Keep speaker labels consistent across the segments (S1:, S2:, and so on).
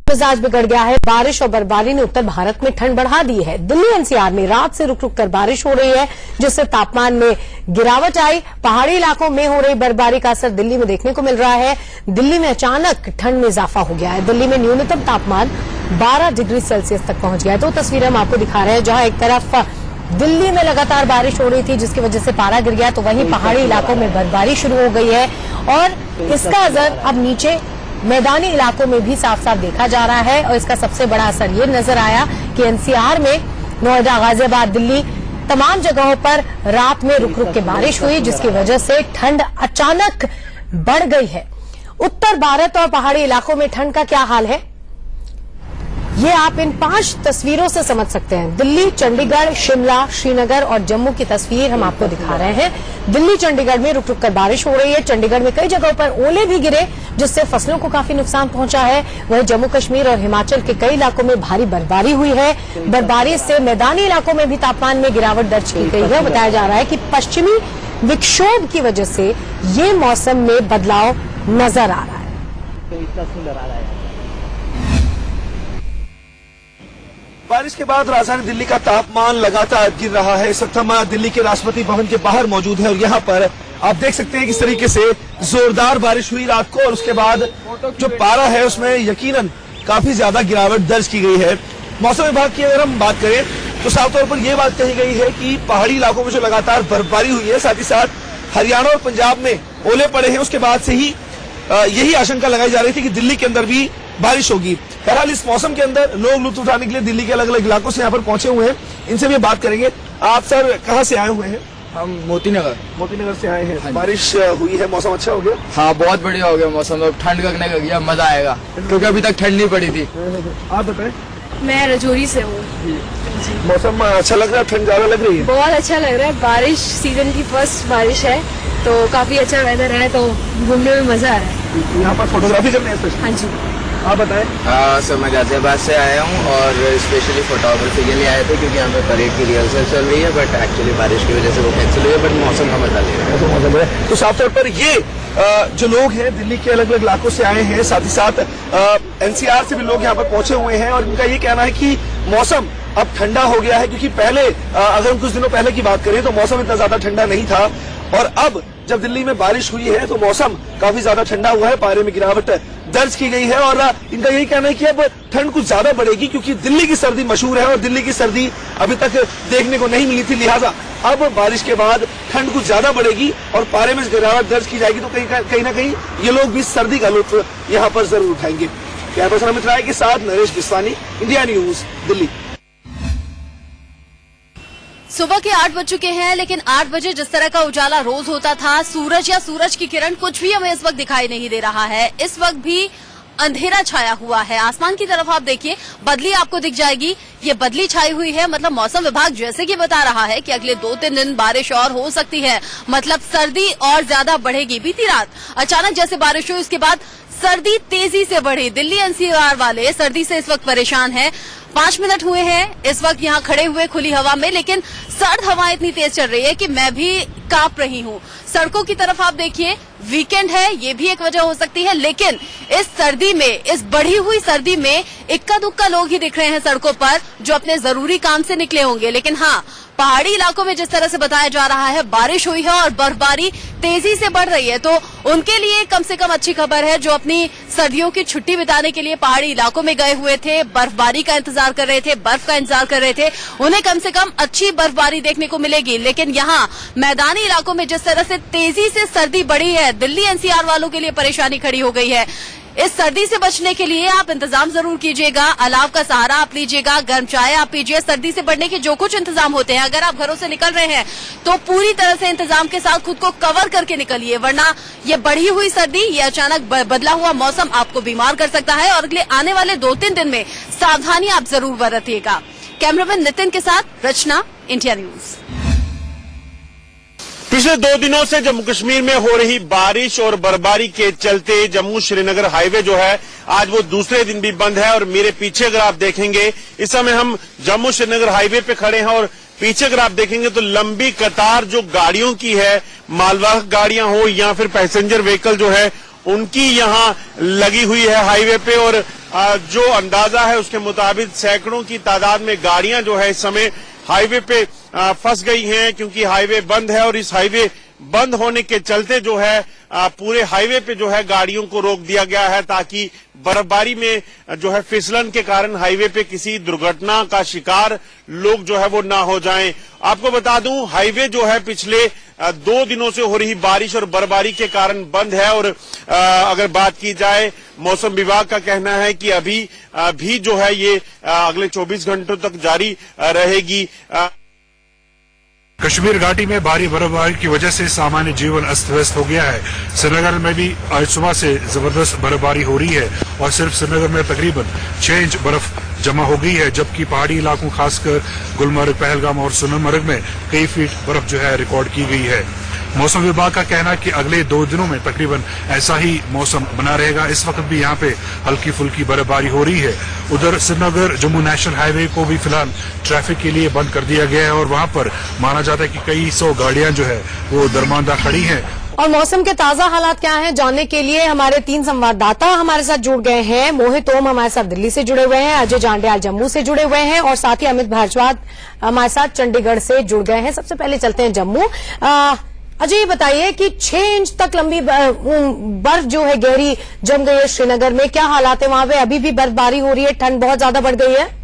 S1: मिजाज बिगड़ गया है। बारिश और बर्फबारी ने उत्तर भारत में ठंड बढ़ा दी है। दिल्ली एनसीआर में रात से रुक रुक कर बारिश हो रही है, जिससे तापमान में गिरावट आई। पहाड़ी इलाकों में हो रही बर्फबारी का असर दिल्ली में देखने को मिल रहा है। दिल्ली में अचानक ठंड में इजाफा हो गया है। दिल्ली में न्यूनतम तापमान 12 डिग्री सेल्सियस तक पहुंच गया है। तो तस्वीरें हम आपको दिखा रहे हैं, जहां एक तरफ दिल्ली में लगातार बारिश हो रही थी, जिसकी वजह से पारा गिर गया, तो वहीं पहाड़ी इलाकों में बर्फबारी शुरू हो गई है और इसका असर अब नीचे मैदानी इलाकों में भी साफ साफ देखा जा रहा है। और इसका सबसे बड़ा असर ये नजर आया कि एनसीआर में नोएडा, गाजियाबाद, दिल्ली तमाम जगहों पर रात में रुक रुक के बारिश हुई, जिसकी वजह से ठंड अचानक बढ़ गई है। उत्तर भारत और पहाड़ी इलाकों में ठंड का क्या हाल है, ये आप इन 5 तस्वीरों से समझ सकते हैं। दिल्ली, चंडीगढ़, शिमला, श्रीनगर और जम्मू की तस्वीर हम आपको दिखा रहे हैं। दिल्ली, चंडीगढ़ में रुक रुक कर बारिश हो रही है। चंडीगढ़ में कई जगहों पर ओले भी गिरे, जिससे फसलों को काफी नुकसान पहुंचा है। वहीं जम्मू कश्मीर और हिमाचल के कई इलाकों में भारी बर्फबारी हुई है। बर्फबारी से मैदानी इलाकों में भी तापमान में गिरावट दर्ज की गई है। बताया जा रहा है कि पश्चिमी विक्षोभ की वजह से ये मौसम में बदलाव नजर आ रहा है।
S2: बारिश के बाद राजधानी दिल्ली का तापमान लगातार गिर रहा है। इस वक्त हम दिल्ली के राष्ट्रपति भवन के बाहर मौजूद हैं और यहाँ पर आप देख सकते हैं किस तरीके से जोरदार बारिश हुई रात को और उसके बाद जो पारा है उसमें यकीनन काफी ज्यादा गिरावट दर्ज की गई है। मौसम विभाग की अगर हम बात करें तो साफ तौर पर यह बात कही गई है कि पहाड़ी इलाकों में जो लगातार बर्फबारी हुई है, साथ ही साथ हरियाणा और पंजाब में ओले पड़े हैं, उसके बाद से ही यही आशंका लगाई जा रही थी कि दिल्ली के अंदर भी बारिश होगी। बहरहाल इस मौसम के अंदर लोग लुत्फ उठाने के लिए दिल्ली के अलग अलग इलाकों से यहाँ पर पहुंचे हुए हैं। इनसे भी बात करेंगे। आप सर कहाँ से आए हुए हैं?
S3: हम मोतीनगर
S2: से आए हैं। बारिश हुई है, मौसम अच्छा हो गया?
S3: हाँ, बहुत बढ़िया हो गया मौसम। अब ठंड लगने लगी है, मजा आएगा, क्योंकि अभी तक ठंड नहीं पड़ी थी।
S2: आप बताएं।
S4: मैं रजौरी से हूँ।
S2: मौसम अच्छा लग रहा है? ठंड ज्यादा लग रही है?
S4: बहुत अच्छा लग रहा है। बारिश सीजन की फर्स्ट बारिश है, तो काफी अच्छा वेदर है, तो घूमने में मजा आ रहा है।
S2: यहाँ पर फोटोग्राफी करने हैं?
S4: हाँ जी।
S2: आप बताएं।
S3: हाँ सर, मैं गाजियाबाद से आया हूँ और स्पेशली फोटोग्राफी के लिए आए थे, क्योंकि यहाँ पे परेड की रिहर्सल चल रही है, बट एक्चुअली बारिश की वजह से वो कैंसिल हुई है, बट मौसम का मजा ले रहे हैं।
S2: तो साफ तौर पर ये जो लोग हैं दिल्ली के अलग अलग इलाकों से आए हैं, साथ ही साथ एनसीआर से भी लोग यहाँ पर पहुंचे हुए हैं और इनका ये कहना है कि मौसम अब ठंडा हो गया है, क्योंकि पहले अगर हम कुछ दिनों पहले की बात करें तो मौसम इतना ज्यादा ठंडा नहीं था और अब जब दिल्ली में बारिश हुई है तो मौसम काफी ज्यादा ठंडा हुआ है, पारे में गिरावट दर्ज की गई है और इनका यही कहना है कि अब ठंड कुछ ज्यादा बढ़ेगी, क्योंकि दिल्ली की सर्दी मशहूर है और दिल्ली की सर्दी अभी तक देखने को नहीं मिली थी। लिहाजा अब बारिश के बाद ठंड कुछ ज्यादा बढ़ेगी और पारे में गिरावट दर्ज की जाएगी, तो कहीं ना कहीं ये लोग भी सर्दी का लुत्फ यहाँ पर जरूर उठाएंगे। कैमरा अमित राय के साथ नरेश बिस्वानी, इंडिया न्यूज, दिल्ली।
S5: सुबह के 8 बज चुके हैं, लेकिन 8 बजे जिस तरह का उजाला रोज होता था, सूरज या सूरज की किरण कुछ भी हमें इस वक्त दिखाई नहीं दे रहा है। इस वक्त भी अंधेरा छाया हुआ है। आसमान की तरफ आप देखिए, बदली आपको दिख जाएगी। ये बदली छाई हुई है, मतलब मौसम विभाग जैसे कि बता रहा है कि अगले 2-3 दिन बारिश और हो सकती है, मतलब सर्दी और ज्यादा बढ़ेगी। बीती रात अचानक जैसे बारिश हुई, उसके बाद सर्दी तेजी से बढ़ी। दिल्ली एनसीआर वाले सर्दी से इस वक्त परेशान हैं। 5 मिनट हुए हैं इस वक्त यहाँ खड़े हुए खुली हवा में, लेकिन सर्द हवा इतनी तेज चल रही है कि मैं भी कांप रही हूँ। सड़कों की तरफ आप देखिए, वीकेंड है, ये भी एक वजह हो सकती है, लेकिन इस सर्दी में, इस बढ़ी हुई सर्दी में इक्का दुक्का लोग ही दिख रहे हैं सड़कों पर, जो अपने जरूरी काम से निकले होंगे। लेकिन हाँ, पहाड़ी इलाकों में जिस तरह से बताया जा रहा है बारिश हुई है और बर्फबारी तेजी से बढ़ रही है, तो उनके लिए कम से कम अच्छी खबर है। जो अपनी सर्दियों की छुट्टी बिताने के लिए पहाड़ी इलाकों में गए हुए थे, बर्फबारी का इंतजार कर रहे थे, बर्फ का इंतजार कर रहे थे, उन्हें कम से कम अच्छी बर्फबारी देखने को मिलेगी। लेकिन यहाँ मैदानी इलाकों में जिस तरह से तेजी से सर्दी बढ़ी है, दिल्ली एनसीआर वालों के लिए परेशानी खड़ी हो गई है। इस सर्दी से बचने के लिए आप इंतजाम जरूर कीजिएगा। अलाव का सहारा आप लीजिएगा, गर्म चाय आप पीजिए। सर्दी से बढ़ने के जो कुछ इंतजाम होते हैं, अगर आप घरों से निकल रहे हैं तो पूरी तरह से इंतजाम के साथ खुद को कवर करके निकलिए, वरना ये बढ़ी हुई सर्दी, ये अचानक बदला हुआ मौसम आपको बीमार कर सकता है और अगले आने वाले 2-3 दिन में सावधानी आप जरूर बरतिएगा। कैमरामैन नितिन के साथ रचना, इंडिया न्यूज।
S6: पिछले 2 दिनों से जम्मू कश्मीर में हो रही बारिश और बर्फबारी के चलते जम्मू श्रीनगर हाईवे जो है आज वो दूसरे दिन भी बंद है और मेरे पीछे अगर आप देखेंगे, इस समय हम जम्मू श्रीनगर हाईवे पे खड़े हैं और पीछे अगर आप देखेंगे तो लंबी कतार जो गाड़ियों की है, मालवाहक गाड़ियां हो या फिर पैसेंजर व्हीकल जो है, उनकी यहाँ लगी हुई है हाईवे पे और जो अंदाजा है उसके मुताबिक सैकड़ों की तादाद में गाड़ियां जो है इस समय हाईवे पे फंस गई हैं, क्योंकि हाईवे बंद है और इस हाईवे बंद होने के चलते जो है पूरे हाईवे पे जो है गाड़ियों को रोक दिया गया है, ताकि बर्फबारी में जो है फिसलन के कारण हाईवे पे किसी दुर्घटना का शिकार लोग जो है वो ना हो जाएं। आपको बता दूं, हाईवे जो है पिछले 2 दिनों से हो रही बारिश और बर्फबारी के कारण बंद है। और अगर बात की जाए, मौसम विभाग का कहना है कि अभी भी जो है ये अगले 24 घंटों तक जारी रहेगी।
S7: कश्मीर घाटी में भारी बर्फबारी की वजह से सामान्य जीवन अस्त व्यस्त हो गया है। श्रीनगर में भी आज सुबह से जबरदस्त बर्फबारी हो रही है और सिर्फ श्रीनगर में तकरीबन 6 इंच बर्फ जमा हो गई है, जबकि पहाड़ी इलाकों खासकर गुलमर्ग, पहलगाम और सोनमर्ग में कई फीट बर्फ जो है रिकॉर्ड की गई है। मौसम विभाग का कहना है कि अगले 2 दिनों में तकरीबन ऐसा ही मौसम बना रहेगा। इस वक्त भी यहाँ पे हल्की फुल्की बर्फबारी हो रही है। उधर श्रीनगर जम्मू नेशनल हाईवे को भी फिलहाल ट्रैफिक के लिए बंद कर दिया गया है और वहाँ पर माना जाता है कि कई 100 गाड़ियां जो है वो दरमांदा खड़ी हैं।
S1: और मौसम के ताजा हालात क्या हैं जानने के लिए हमारे 3 संवाददाता हमारे साथ जुड़ गए हैं। मोहित ओम हमारे साथ दिल्ली से जुड़े हुए हैं, अजय जांडियाल जम्मू से जुड़े हुए हैं और साथ ही अमित भारद्वाज हमारे साथ चंडीगढ़ से जुड़ गए हैं। सबसे पहले चलते हैं जम्मू। अजय, ये बताइए कि 6 इंच तक लंबी बर्फ जो है गहरी जम गई है श्रीनगर में, क्या हालात है वहां पे? अभी भी बर्फबारी हो रही है, ठंड बहुत ज्यादा बढ़ गई है?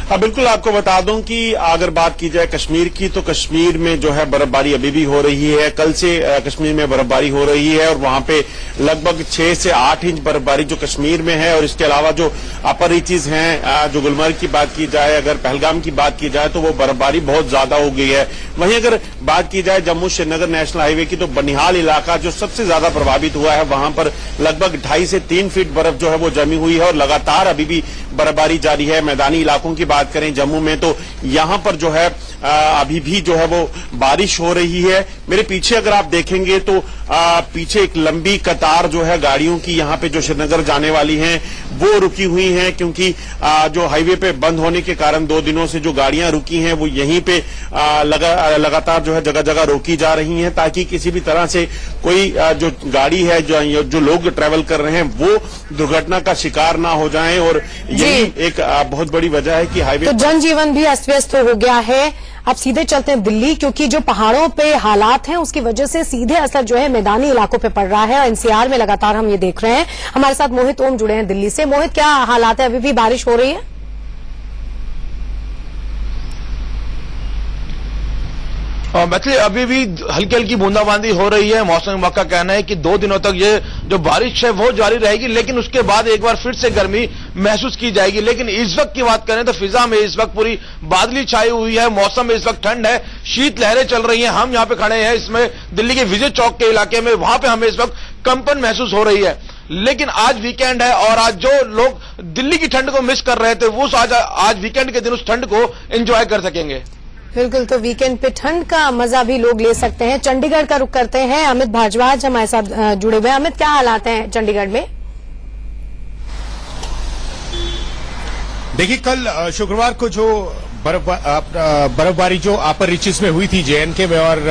S6: हाँ, बिल्कुल आपको बता दूं कि अगर बात की जाए कश्मीर की, तो कश्मीर में जो है बर्फबारी अभी भी हो रही है। कल से कश्मीर में बर्फबारी हो रही है और वहां पे लगभग 6 से 8 इंच बर्फबारी जो कश्मीर में है। और इसके अलावा जो अपर रीचेज हैं, जो गुलमर्ग की बात की जाए, अगर पहलगाम की बात की जाए, तो वो बर्फबारी बहुत ज्यादा हो गई है। वहीं अगर बात की जाए जम्मू श्रीनगर नेशनल हाईवे की, तो बनिहाल इलाका जो सबसे ज्यादा प्रभावित हुआ है, वहां पर लगभग 2.5 से 3 फीट बर्फ जो है वो जमी हुई है और लगातार अभी भी बर्फबारी जारी है। मैदानी इलाकों की बात करें जम्मू में, तो यहां पर जो है अभी भी जो है वो बारिश हो रही है। मेरे पीछे अगर आप देखेंगे तो पीछे एक लंबी कतार जो है गाड़ियों की यहां पे जो श्रीनगर जाने वाली हैं वो रुकी हुई हैं, क्योंकि जो हाईवे पे बंद होने के कारण 2 दिनों से जो गाड़ियां रुकी हैं वो यहीं पे लगातार जो है जगह जगह रोकी जा रही हैं, ताकि किसी भी तरह से कोई जो गाड़ी है, जो लोग ट्रेवल कर रहे हैं, वो दुर्घटना का शिकार ना हो जाएं। और यही एक बहुत बड़ी वजह है कि हाईवे
S1: तो जनजीवन भी अस्त व्यस्त हो गया है। अब सीधे चलते हैं दिल्ली, क्योंकि जो पहाड़ों पे हालात हैं उसकी वजह से सीधे असर जो है मैदानी इलाकों पे पड़ रहा है। एनसीआर में लगातार हम ये देख रहे हैं। हमारे साथ मोहित ओम जुड़े हैं दिल्ली से। मोहित, क्या हालात है? अभी भी बारिश हो रही है?
S8: मैथिली, अभी भी हल्की हल्की बूंदाबांदी हो रही है। मौसम विभाग का कहना है कि 2 दिनों तक ये जो बारिश है वो जारी रहेगी, लेकिन उसके बाद एक बार फिर से गर्मी महसूस की जाएगी। लेकिन इस वक्त की बात करें तो फिजा में इस वक्त पूरी बादली छाई हुई है, मौसम में इस वक्त ठंड है, शीत लहरें चल रही हैं। हम यहाँ पे खड़े हैं इसमें दिल्ली के विजय चौक के इलाके में, वहां पे हमें इस वक्त कंपन महसूस हो रही है। लेकिन आज वीकेंड है और आज जो लोग दिल्ली की ठंड को मिस कर रहे थे वो आज वीकेंड के दिन उस ठंड को एंजॉय कर सकेंगे।
S1: बिल्कुल, तो वीकेंड पे ठंड का मजा भी लोग ले सकते हैं। चंडीगढ़ का रुख करते हैं, अमित भारद्वाज हमारे साथ जुड़े हुए हैं। अमित, क्या हालात हैं चंडीगढ़ में?
S9: देखिए, कल शुक्रवार को जो बर्फबारी जो अपर रीचेस में हुई थी जेएनके में और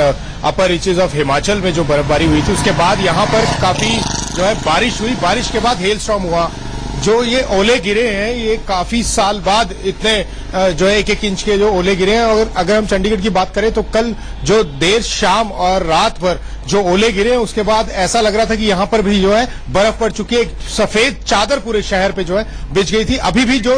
S9: अपर रीचेस ऑफ हिमाचल में जो बर्फबारी हुई थी, उसके बाद यहाँ पर काफी जो है बारिश हुई। बारिश के बाद हेल स्टॉर्म हुआ। जो ये ओले गिरे हैं, ये काफी साल बाद इतने जो है 1-1 इंच के जो ओले गिरे हैं। और अगर हम चंडीगढ़ की बात करें तो कल जो देर शाम और रात पर जो ओले गिरे हैं, उसके बाद ऐसा लग रहा था कि यहाँ पर भी जो है बर्फ पड़ चुकी है। एक सफेद चादर पूरे शहर पे जो है बिछ गई थी। अभी भी जो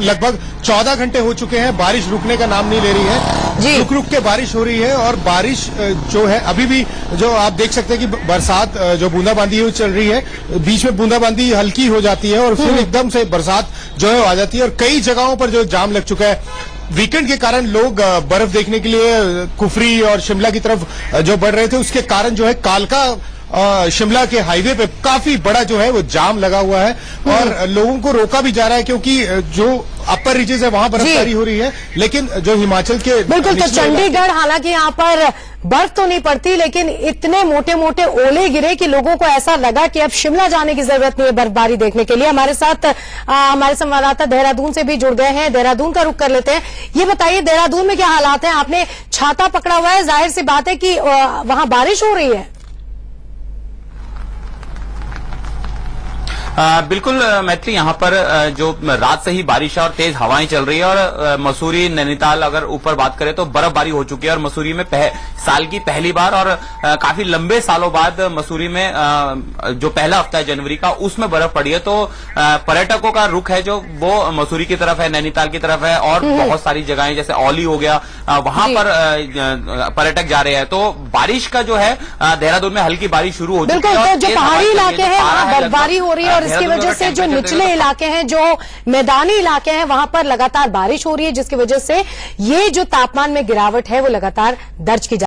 S9: लगभग 14 घंटे हो चुके हैं, बारिश रुकने का नाम नहीं ले रही है। रुक रुक के बारिश हो रही है और बारिश जो है अभी भी जो आप देख सकते हैं कि बरसात जो बूंदाबांदी चल रही है, बीच में बूंदाबांदी हल्की हो जाती है और फिर एकदम से बरसात जो है आ जाती है। और कई जगहों पर जो जाम लग चुका है। वीकेंड के कारण लोग बर्फ देखने के लिए कुफरी और शिमला की तरफ जो बढ़ रहे थे, उसके कारण जो है कालका शिमला के हाईवे पे काफी बड़ा जो है वो जाम लगा हुआ है और लोगों को रोका भी जा रहा है, क्योंकि जो अपर रीचेस है वहां बर्फबारी हो रही है, लेकिन जो हिमाचल के
S1: बिल्कुल, तो चंडीगढ़, हालांकि यहाँ पर बर्फ तो नहीं पड़ती, लेकिन इतने मोटे मोटे ओले गिरे कि लोगों को ऐसा लगा कि अब शिमला जाने की जरूरत नहीं है बर्फबारी देखने के लिए। हमारे साथ हमारे संवाददाता देहरादून से भी जुड़ गए हैं। देहरादून का रुख कर लेते हैं। ये बताइए, देहरादून में क्या हालात हैं? आपने छाता पकड़ा हुआ है, जाहिर सी बात है कि वहां बारिश हो रही है।
S10: बिल्कुल मैत्री, यहाँ पर जो रात से ही बारिश है और तेज हवाएं चल रही है और मसूरी नैनीताल अगर ऊपर बात करें तो बर्फबारी हो चुकी है और मसूरी में साल की पहली बार और काफी लंबे सालों बाद मसूरी में जो पहला हफ्ता है जनवरी का उसमें बर्फ पड़ी है। तो पर्यटकों का रुख है जो वो मसूरी की तरफ है, नैनीताल की तरफ है और बहुत सारी जगहें जैसे औली हो गया वहां पर पर्यटक जा रहे हैं। तो बारिश का जो है देहरादून में हल्की बारिश शुरू हो चुकी है।
S1: बिल्कुल, तो जो पहाड़ी इलाके हैं वहां बर्फबारी हो रही है और इसकी वजह से जो निचले इलाके हैं, जो मैदानी इलाके हैं, वहां पर लगातार बारिश हो रही है, जिसकी वजह से ये जो तापमान में गिरावट है वो लगातार दर्ज की जा